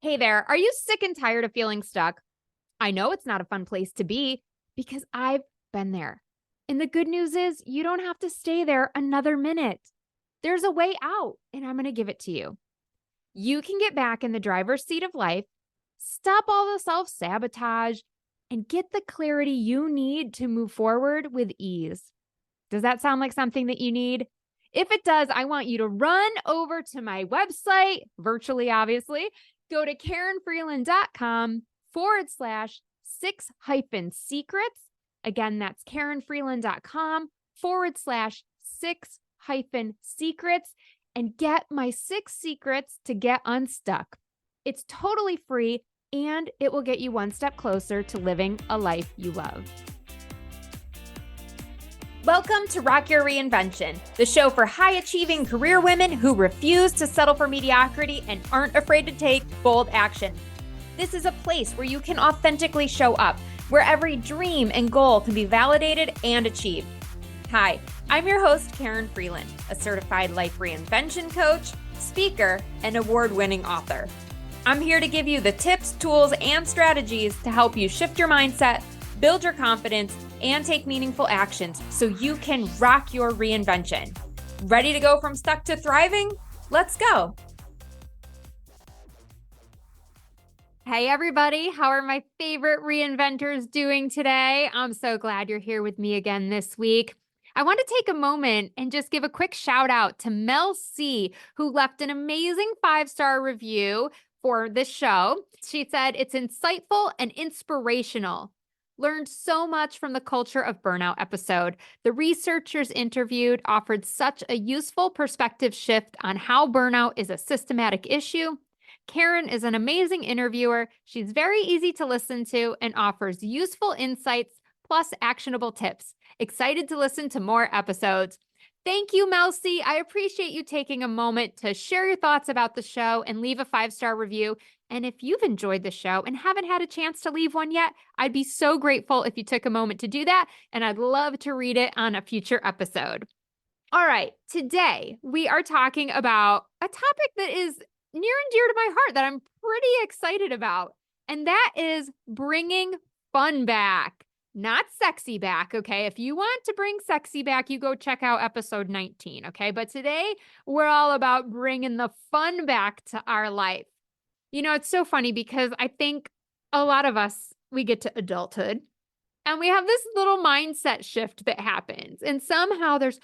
Hey there, are you sick and tired of feeling stuck? I know it's not a fun place to be because I've been there. And the good news is you don't have to stay there another minute. There's a way out, and I'm going to give it to you. You can get back in the driver's seat of life, stop all the self sabotage, and get the clarity you need to move forward with ease. Does that sound like something that you need? If it does, I want you to run over to my website, virtually obviously. Go to KarenFreeland.com/six hyphen secrets. Again, that's KarenFreeland.com/six hyphen secrets and get my 6 secrets to get unstuck. It's totally free and it will get you one step closer to living a life you love. Welcome to Rock Your Reinvention, the show for high-achieving career women who refuse to settle for mediocrity and aren't afraid to take bold action. This is a place where you can authentically show up, where every dream and goal can be validated and achieved. Hi, I'm your host, Karen Freeland, a certified life reinvention coach, speaker, and award-winning author. I'm here to give you the tips, tools, and strategies to help you shift your mindset, build your confidence, and take meaningful actions so you can rock your reinvention. Ready to go from stuck to thriving? Let's go. Hey everybody, how are my favorite reinventors doing today? I'm so glad you're here with me again this week. I want to take a moment and just give a quick shout out to Mel C, who left an amazing 5-star review for this show. She said, "It's insightful and inspirational. Learned so much from the culture of burnout episode. The researchers interviewed offered such a useful perspective shift on how burnout is a systematic issue. Karen is an amazing interviewer. She's very easy to listen to and offers useful insights plus actionable tips. Excited to listen to more episodes." Thank you, Mel C. I appreciate you taking a moment to share your thoughts about the show and leave a 5-star review. And if you've enjoyed the show and haven't had a chance to leave one yet, I'd be so grateful if you took a moment to do that, and I'd love to read it on a future episode. All right, today we are talking about a topic that is near and dear to my heart that I'm pretty excited about, and that is bringing fun back. Not sexy back, okay? If you want to bring sexy back, you go check out episode 19, okay? But today, we're all about bringing the fun back to our life. You know, it's so funny because I think a lot of us, we get to adulthood and we have this little mindset shift that happens. And somehow there's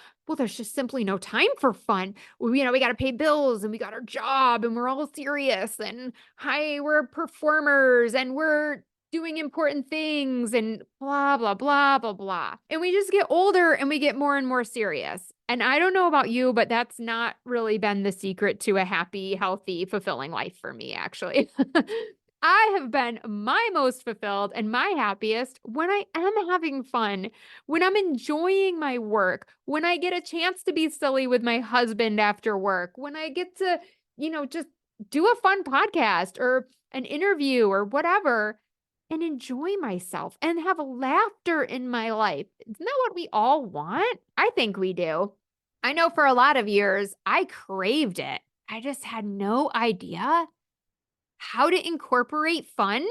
just simply no time for fun. We got to pay bills and we got our job and we're all serious and we're performers and we're doing important things and blah, blah, blah, blah, blah. And we just get older and we get more and more serious. And I don't know about you, but that's not really been the secret to a happy, healthy, fulfilling life for me, actually. I have been my most fulfilled and my happiest when I am having fun, when I'm enjoying my work, when I get a chance to be silly with my husband after work, when I get to, just do a fun podcast or an interview or whatever and enjoy myself and have laughter in my life. Isn't that what we all want? I think we do. I know for a lot of years, I craved it. I just had no idea how to incorporate fun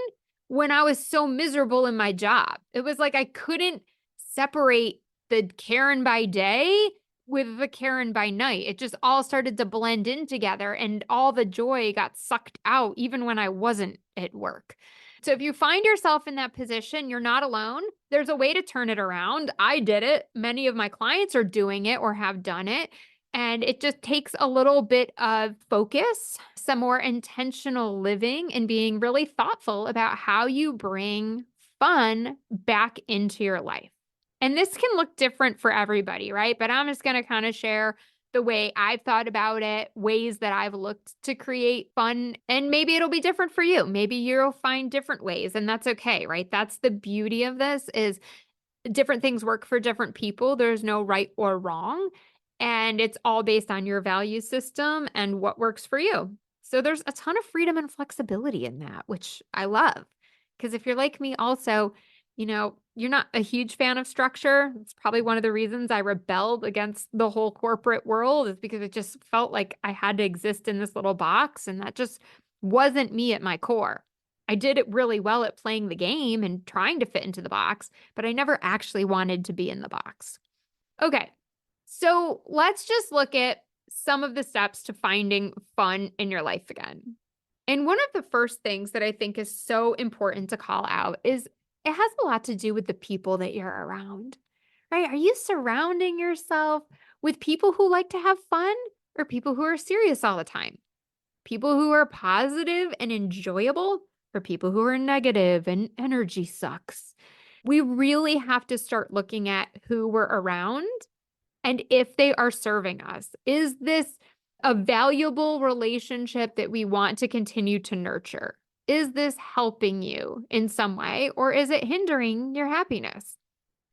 when I was so miserable in my job. It was like I couldn't separate the Karen by day with the Karen by night. It just all started to blend in together and all the joy got sucked out even when I wasn't at work. So if you find yourself in that position, you're not alone. There's a way to turn it around. I did it. Many of my clients are doing it or have done it. And it just takes a little bit of focus, some more intentional living, and being really thoughtful about how you bring fun back into your life. And this can look different for everybody, right? But I'm just going to kind of share the way I've thought about it, ways that I've looked to create fun, and maybe it'll be different for you. Maybe you'll find different ways, and that's okay, right? That's the beauty of this is different things work for different people. There's no right or wrong, and it's all based on your value system and what works for you. So there's a ton of freedom and flexibility in that, which I love. Because if you're like me also, you're not a huge fan of structure. It's probably one of the reasons I rebelled against the whole corporate world is because it just felt like I had to exist in this little box. And that just wasn't me at my core. I did it really well at playing the game and trying to fit into the box, but I never actually wanted to be in the box. Okay, so let's just look at some of the steps to finding fun in your life again. And one of the first things that I think is so important to call out is it has a lot to do with the people that you're around, right? Are you surrounding yourself with people who like to have fun or people who are serious all the time? People who are positive and enjoyable or people who are negative and energy sucks? We really have to start looking at who we're around and if they are serving us. Is this a valuable relationship that we want to continue to nurture? Is this helping you in some way, or is it hindering your happiness?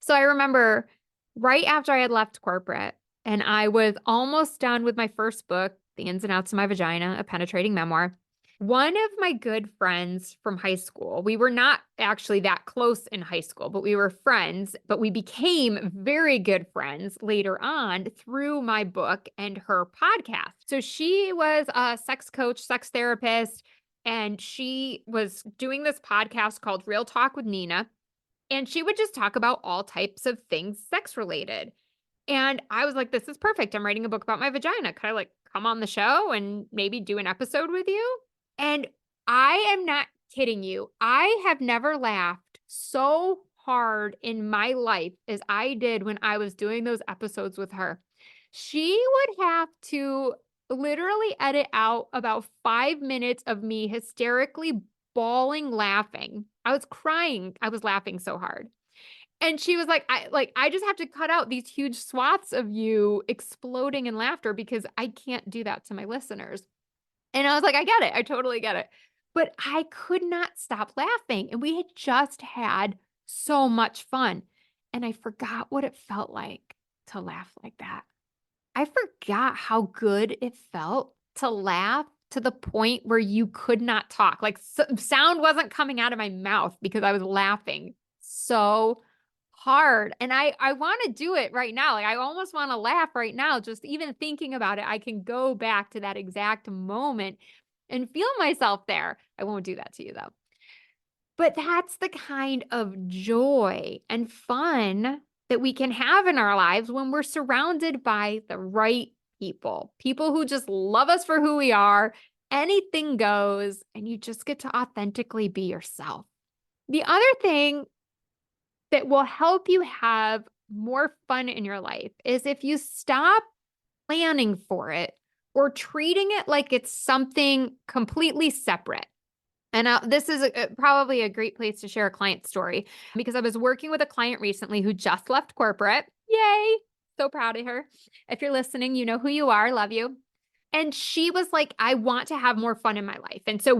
So I remember right after I had left corporate and I was almost done with my first book, The Ins and Outs of My Vagina, a penetrating memoir. One of my good friends from high school, we were not actually that close in high school, but we were friends, but we became very good friends later on through my book and her podcast. So she was a sex coach, sex therapist, and she was doing this podcast called Real Talk with Nina. And she would just talk about all types of things sex related. And I was like, this is perfect. I'm writing a book about my vagina. Could I like come on the show and maybe do an episode with you? And I am not kidding you. I have never laughed so hard in my life as I did when I was doing those episodes with her. She would have to literally edit out about 5 minutes of me hysterically bawling, laughing. I was crying. I was laughing so hard. And she was I just have to cut out these huge swaths of you exploding in laughter because I can't do that to my listeners. And I was like, I get it. I totally get it. But I could not stop laughing. And we had just had so much fun. And I forgot what it felt like to laugh like that. I forgot how good it felt to laugh to the point where you could not talk. Like sound wasn't coming out of my mouth because I was laughing so hard. And I want to do it right now. Like I almost want to laugh right now. Just even thinking about it, I can go back to that exact moment and feel myself there. I won't do that to you though. But that's the kind of joy and fun that we can have in our lives when we're surrounded by the right people, people who just love us for who we are. Anything goes, and you just get to authentically be yourself. The other thing that will help you have more fun in your life is if you stop planning for it or treating it like it's something completely separate. And this is probably a great place to share a client story because I was working with a client recently who just left corporate. Yay. So proud of her. If you're listening, you know who you are. Love you. And she was like, I want to have more fun in my life. And so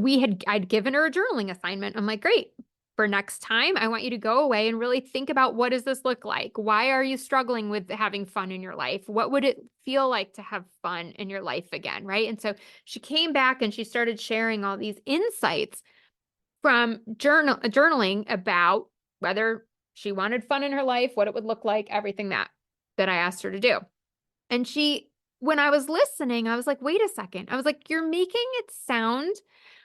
I'd given her a journaling assignment. I'm like, great. For next time, I want you to go away and really think about what does this look like? Why are you struggling with having fun in your life? What would it feel like to have fun in your life again? Right. And so she came back and she started sharing all these insights from journaling about whether she wanted fun in her life, what it would look like, everything that I asked her to do. And when I was listening, I was like, wait a second. I was like, you're making it sound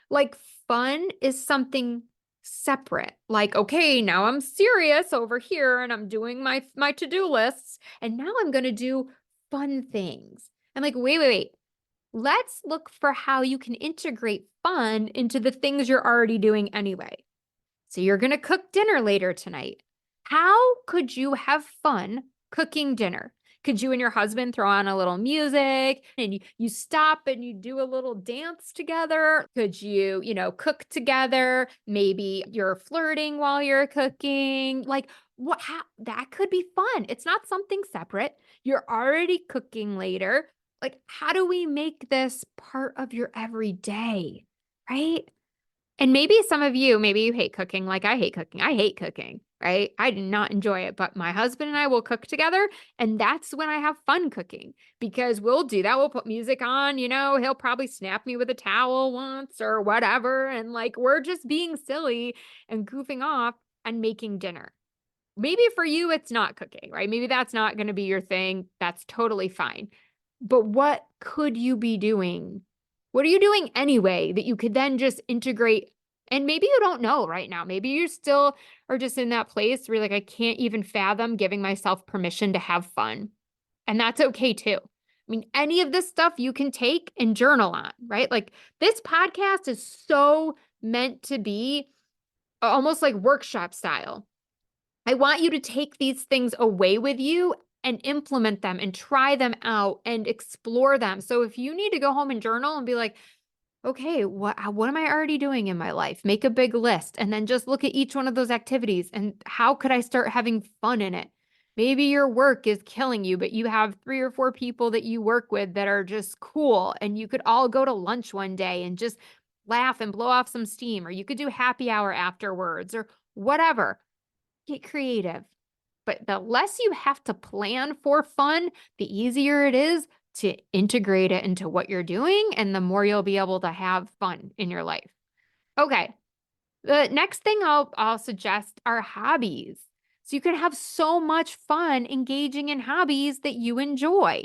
like fun is something separate. Like, okay, now I'm serious over here and I'm doing my to-do lists and now I'm going to do fun things. I'm like, wait. Let's look for how you can integrate fun into the things you're already doing anyway. So you're going to cook dinner later tonight. How could you have fun cooking dinner? Could you and your husband throw on a little music and you stop and you do a little dance together? Could you, cook together? Maybe you're flirting while you're cooking. Like that could be fun. It's not something separate. You're already cooking later. Like, how do we make this part of your everyday? Right? And maybe some of you, maybe you hate cooking like I hate cooking. I hate cooking, right? I do not enjoy it, but my husband and I will cook together. And that's when I have fun cooking because we'll do that. We'll put music on, he'll probably snap me with a towel once or whatever. And like, we're just being silly and goofing off and making dinner. Maybe for you, it's not cooking, right? Maybe that's not going to be your thing. That's totally fine. But what could you be doing What are you doing anyway that you could then just integrate? And maybe you don't know right now. Maybe you still are just in that place where you're like, I can't even fathom giving myself permission to have fun. And that's okay too. I mean, any of this stuff you can take and journal on, right? Like this podcast is so meant to be almost like workshop style. I want you to take these things away with you and implement them and try them out and explore them. So if you need to go home and journal and be like, okay, what am I already doing in my life? Make a big list and then just look at each one of those activities and how could I start having fun in it? Maybe your work is killing you, but you have 3 or 4 people that you work with that are just cool and you could all go to lunch one day and just laugh and blow off some steam, or you could do happy hour afterwards or whatever. Get creative. But the less you have to plan for fun, the easier it is to integrate it into what you're doing, and the more you'll be able to have fun in your life. Okay. The next thing I'll suggest are hobbies. So you can have so much fun engaging in hobbies that you enjoy.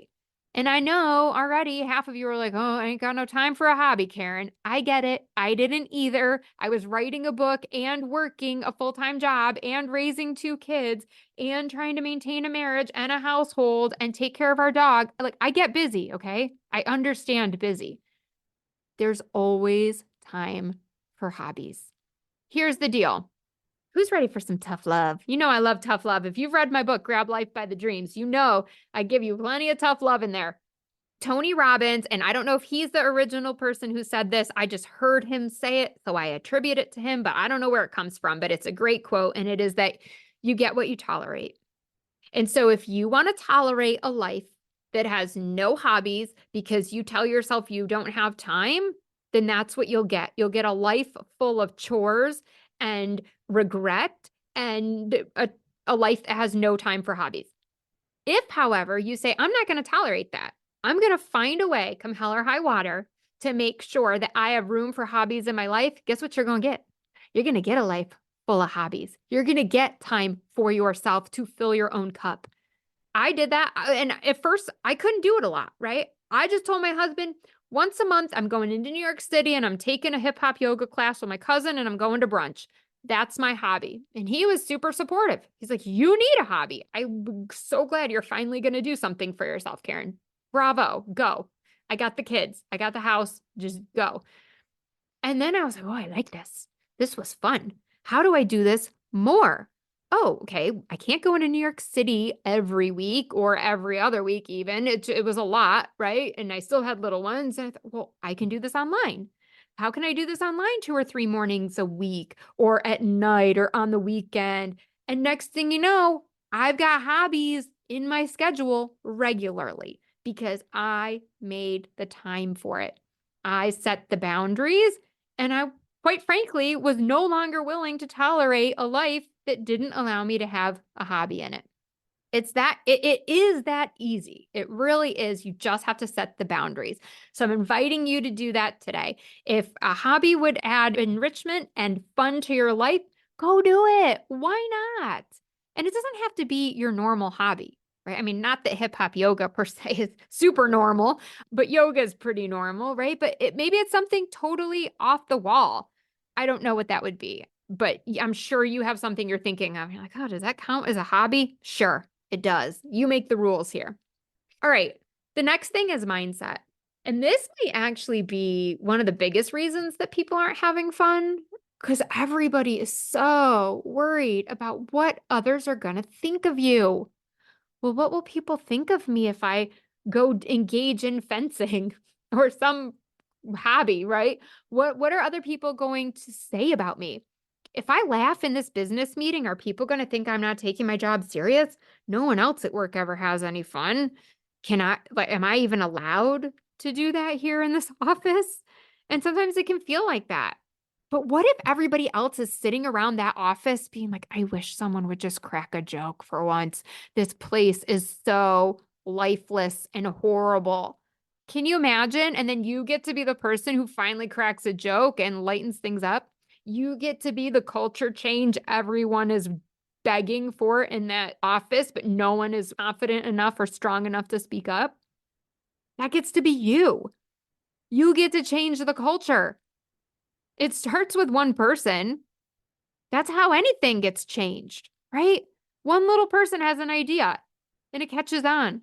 And I know already half of you are like, oh, I ain't got no time for a hobby, Karen. I get it. I didn't either. I was writing a book and working a full-time job and raising 2 kids and trying to maintain a marriage and a household and take care of our dog. Like, I get busy, okay? I understand busy. There's always time for hobbies. Here's the deal. Who's ready for some tough love? You know I love tough love. If you've read my book, Grab Life by the Dreams, you know I give you plenty of tough love in there. Tony Robbins, and I don't know if he's the original person who said this. I just heard him say it, so I attribute it to him, but I don't know where it comes from. But it's a great quote, and it is that you get what you tolerate. And so if you want to tolerate a life that has no hobbies because you tell yourself you don't have time, then that's what you'll get. You'll get a life full of chores and regret and a life that has no time for hobbies. If, however, you say, I'm not going to tolerate that, I'm going to find a way, come hell or high water, to make sure that I have room for hobbies in my life, guess what you're going to get? You're going to get a life full of hobbies. You're going to get time for yourself to fill your own cup. I did that. And at first, I couldn't do it a lot, right? I just told my husband, once a month, I'm going into New York City and I'm taking a hip hop yoga class with my cousin and I'm going to brunch. That's my hobby. And he was super supportive. He's like, you need a hobby. I'm so glad you're finally going to do something for yourself, Karen. Bravo. Go. I got the kids. I got the house. Just go. And then I was like, oh, I like this. This was fun. How do I do this more? Oh, okay. I can't go into New York City every week or every other week, even. It was a lot, right? And I still had little ones. And I thought, well, I can do this online. How can I do this online 2 or 3 mornings a week or at night or on the weekend? And next thing you know, I've got hobbies in my schedule regularly because I made the time for it. I set the boundaries and I, quite frankly, was no longer willing to tolerate a life that didn't allow me to have a hobby in it. It is that easy. It really is. You just have to set the boundaries. So I'm inviting you to do that today. If a hobby would add enrichment and fun to your life, go do it. Why not? And it doesn't have to be your normal hobby, right? I mean, not that hip hop yoga per se is super normal, but yoga is pretty normal, right? But maybe it's something totally off the wall. I don't know what that would be, but I'm sure you have something you're thinking of. You're like, oh, does that count as a hobby? Sure. It does. You make the rules here. All right. The next thing is mindset. And this may actually be one of the biggest reasons that people aren't having fun because everybody is so worried about what others are going to think of you. Well, what will people think of me if I go engage in fencing or some hobby, right? What are other people going to say about me? If I laugh in this business meeting, are people going to think I'm not taking my job serious? No one else at work ever has any fun. Am I even allowed to do that here in this office? And sometimes it can feel like that. But what if everybody else is sitting around that office being like, I wish someone would just crack a joke for once. This place is so lifeless and horrible. Can you imagine? And then you get to be the person who finally cracks a joke and lightens things up. You get to be the culture change everyone is begging for in that office, but no one is confident enough or strong enough to speak up. That gets to be you. You get to change the culture. It starts with one person. That's how anything gets changed, right? One little person has an idea and it catches on.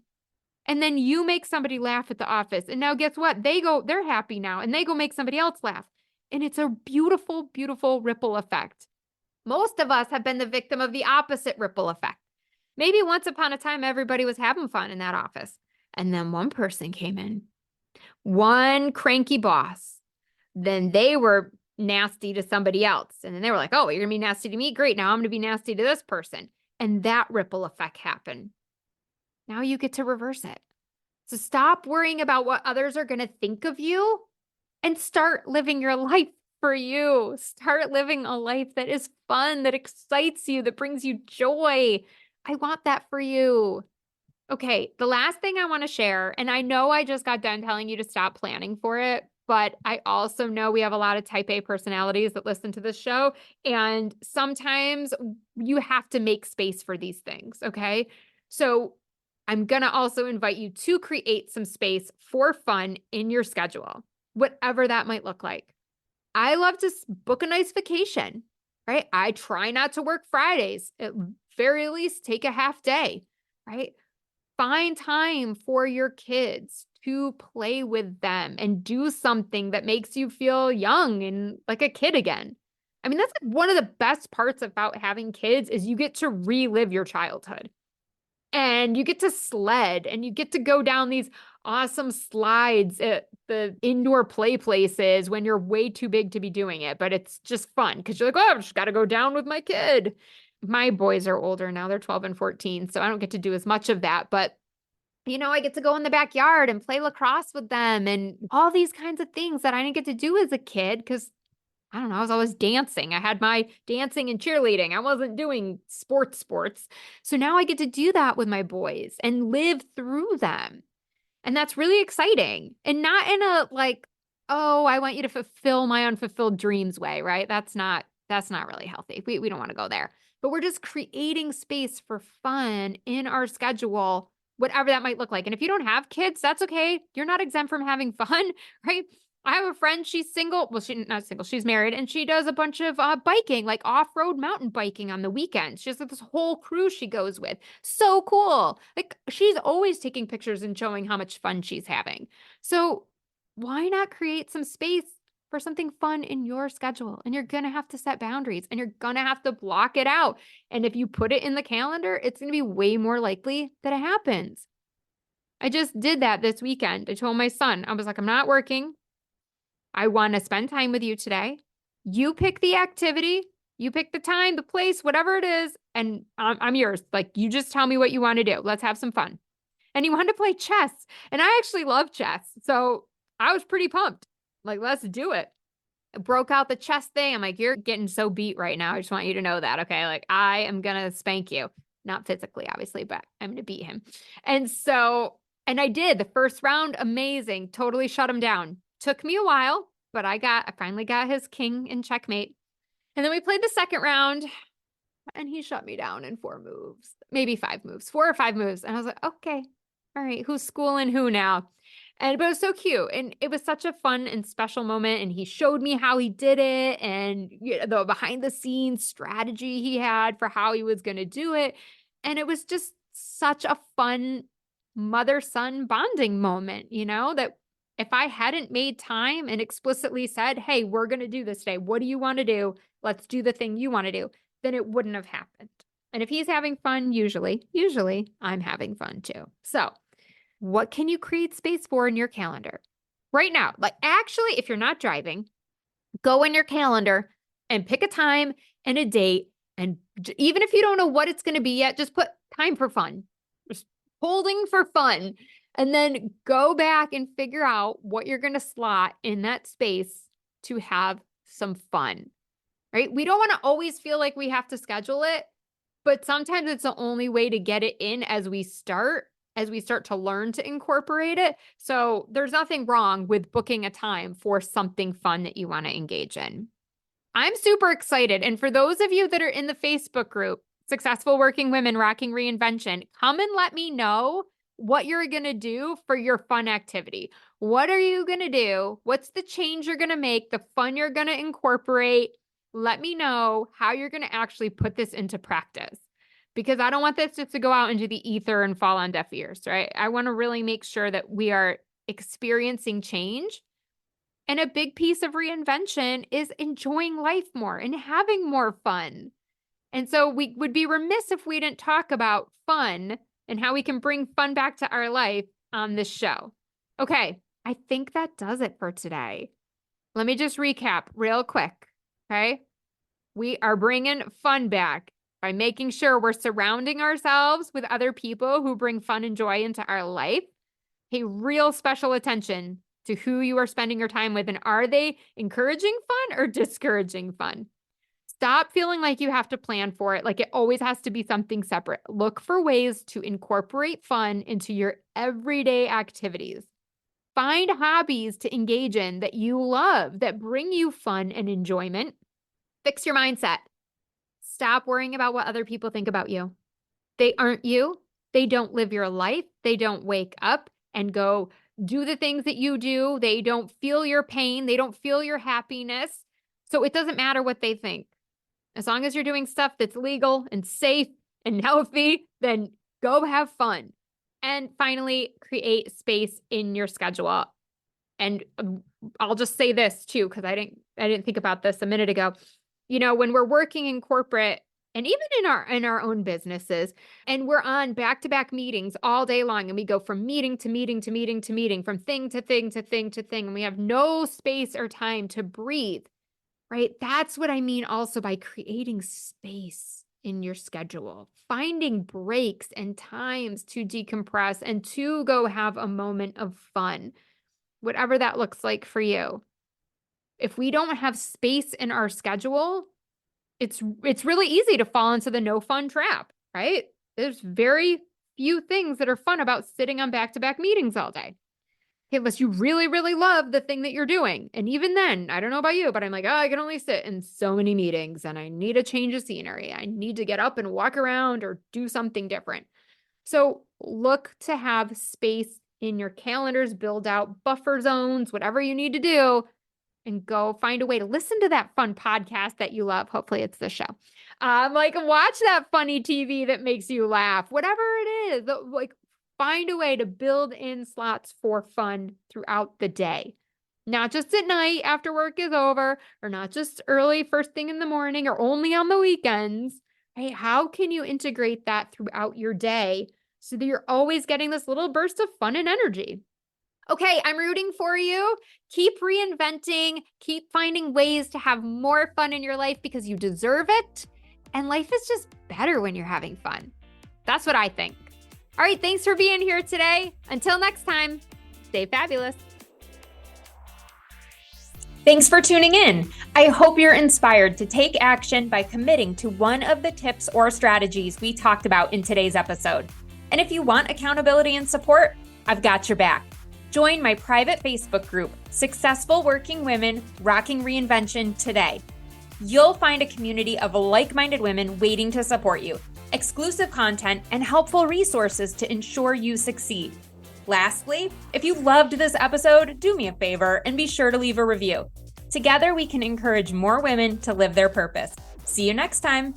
And then you make somebody laugh at the office. And now guess what? They're happy now and they go make somebody else laugh. And it's a beautiful, beautiful ripple effect. Most of us have been the victim of the opposite ripple effect. Maybe once upon a time, everybody was having fun in that office. And then one person came in, one cranky boss. Then they were nasty to somebody else. And then they were like, oh, you're going to be nasty to me? Great. Now I'm going to be nasty to this person. And that ripple effect happened. Now you get to reverse it. So stop worrying about what others are going to think of you and start living your life for you. Start living a life that is fun, that excites you, that brings you joy. I want that for you. Okay, the last thing I want to share, and I know I just got done telling you to stop planning for it, but I also know we have a lot of type A personalities that listen to this show, and sometimes you have to make space for these things, okay? So I'm going to also invite you to create some space for fun in your schedule, whatever that might look like. I love to book a nice vacation, right? I try not to work Fridays, at very least take a half day, right? Find time for your kids to play with them and do something that makes you feel young and like a kid again. I mean, that's like one of the best parts about having kids is you get to relive your childhood and you get to sled and you get to go down these awesome slides at the indoor play places when you're way too big to be doing it. But it's just fun because you're like, oh, I've just got to go down with my kid. My boys are older now. They're 12 and 14. So I don't get to do as much of that. But, I get to go in the backyard and play lacrosse with them and all these kinds of things that I didn't get to do as a kid because I don't know, I was always dancing. I had my dancing and cheerleading. I wasn't doing sports. So now I get to do that with my boys and live through them. And that's really exciting. And not in a like, oh, I want you to fulfill my unfulfilled dreams way, right? That's not really healthy. We don't want to go there. But we're just creating space for fun in our schedule, whatever that might look like. And if you don't have kids, that's okay. You're not exempt from having fun, right? I have a friend, she's single. Well, she's not single, she's married, and she does a bunch of biking, like off-road mountain biking on the weekends. She has like, this whole crew she goes with. So cool. Like she's always taking pictures and showing how much fun she's having. So why not create some space for something fun in your schedule? And you're going to have to set boundaries and you're going to have to block it out. And if you put it in the calendar, it's going to be way more likely that it happens. I just did that this weekend. I told my son, I was like, I'm not working. I want to spend time with you today. You pick the activity, you pick the time, the place, whatever it is, and I'm yours. Like, you just tell me what you want to do. Let's have some fun. And he wanted to play chess. And I actually love chess. So I was pretty pumped. Like, let's do it. I broke out the chess thing. I'm like, you're getting so beat right now. I just want you to know that. Okay. Like, I am going to spank you. Not physically, obviously, but I'm going to beat him. And I did the first round. Amazing. Totally shut him down. Took me a while, but I finally got his king in checkmate. And then we played the second round and he shut me down in 4 moves, maybe 5 moves, 4 or 5 moves. And I was like, okay, all right, who's schooling who now? But it was so cute. And it was such a fun and special moment. And he showed me how he did it and the behind the scenes strategy he had for how he was going to do it. And it was just such a fun mother-son bonding moment, that if I hadn't made time and explicitly said, hey, we're going to do this today. What do you want to do? Let's do the thing you want to do. Then it wouldn't have happened. And if he's having fun, usually I'm having fun too. So what can you create space for in your calendar right now? Like actually, if you're not driving, go in your calendar and pick a time and a date. And even if you don't know what it's going to be yet, just put time for fun, just holding for fun. And then go back and figure out what you're going to slot in that space to have some fun, right? We don't want to always feel like we have to schedule it, but sometimes it's the only way to get it in as we start to learn to incorporate it. So there's nothing wrong with booking a time for something fun that you want to engage in. I'm super excited. And for those of you that are in the Facebook group, Successful Working Women Rocking Reinvention, come and let me know what you're going to do for your fun activity. What are you going to do? What's the change you're going to make? The fun you're going to incorporate? Let me know how you're going to actually put this into practice, because I don't want this just to go out into the ether and fall on deaf ears, right? I want to really make sure that we are experiencing change. And a big piece of reinvention is enjoying life more and having more fun. And so we would be remiss if we didn't talk about fun and how we can bring fun back to our life on this show. Okay, I think that does it for today. Let me just recap real quick, okay? We are bringing fun back by making sure we're surrounding ourselves with other people who bring fun and joy into our life. Pay real special attention to who you are spending your time with, and are they encouraging fun or discouraging fun? Stop feeling like you have to plan for it, like it always has to be something separate. Look for ways to incorporate fun into your everyday activities. Find hobbies to engage in that you love, that bring you fun and enjoyment. Fix your mindset. Stop worrying about what other people think about you. They aren't you. They don't live your life. They don't wake up and go do the things that you do. They don't feel your pain. They don't feel your happiness. So it doesn't matter what they think. As long as you're doing stuff that's legal and safe and healthy, then go have fun. And finally, create space in your schedule. And I'll just say this too, because I didn't think about this a minute ago. You know, when we're working in corporate and even in our own businesses, and we're on back-to-back meetings all day long, and we go from meeting to meeting to meeting to meeting, from thing to thing to thing to thing, and we have no space or time to breathe, right? That's what I mean also by creating space in your schedule, finding breaks and times to decompress and to go have a moment of fun, whatever that looks like for you. If we don't have space in our schedule, it's really easy to fall into the no fun trap, right? There's very few things that are fun about sitting on back-to-back meetings all day. Unless you really, really love the thing that you're doing. And even then, I don't know about you, but I'm like, oh, I can only sit in so many meetings and I need a change of scenery. I need to get up and walk around or do something different. So look to have space in your calendars, build out buffer zones, whatever you need to do, and go find a way to listen to that fun podcast that you love. Hopefully it's the show. Like watch that funny TV that makes you laugh, whatever it is. Like find a way to build in slots for fun throughout the day. Not just at night after work is over, or not just early first thing in the morning, or only on the weekends. Right? How can you integrate that throughout your day so that you're always getting this little burst of fun and energy? Okay, I'm rooting for you. Keep reinventing, keep finding ways to have more fun in your life because you deserve it. And life is just better when you're having fun. That's what I think. All right, thanks for being here today. Until next time, stay fabulous. Thanks for tuning in. I hope you're inspired to take action by committing to one of the tips or strategies we talked about in today's episode. And if you want accountability and support, I've got your back. Join my private Facebook group, Successful Working Women Rocking Reinvention, today. You'll find a community of like-minded women waiting to support you, exclusive content, and helpful resources to ensure you succeed. Lastly, if you loved this episode, do me a favor and be sure to leave a review. Together, we can encourage more women to live their purpose. See you next time.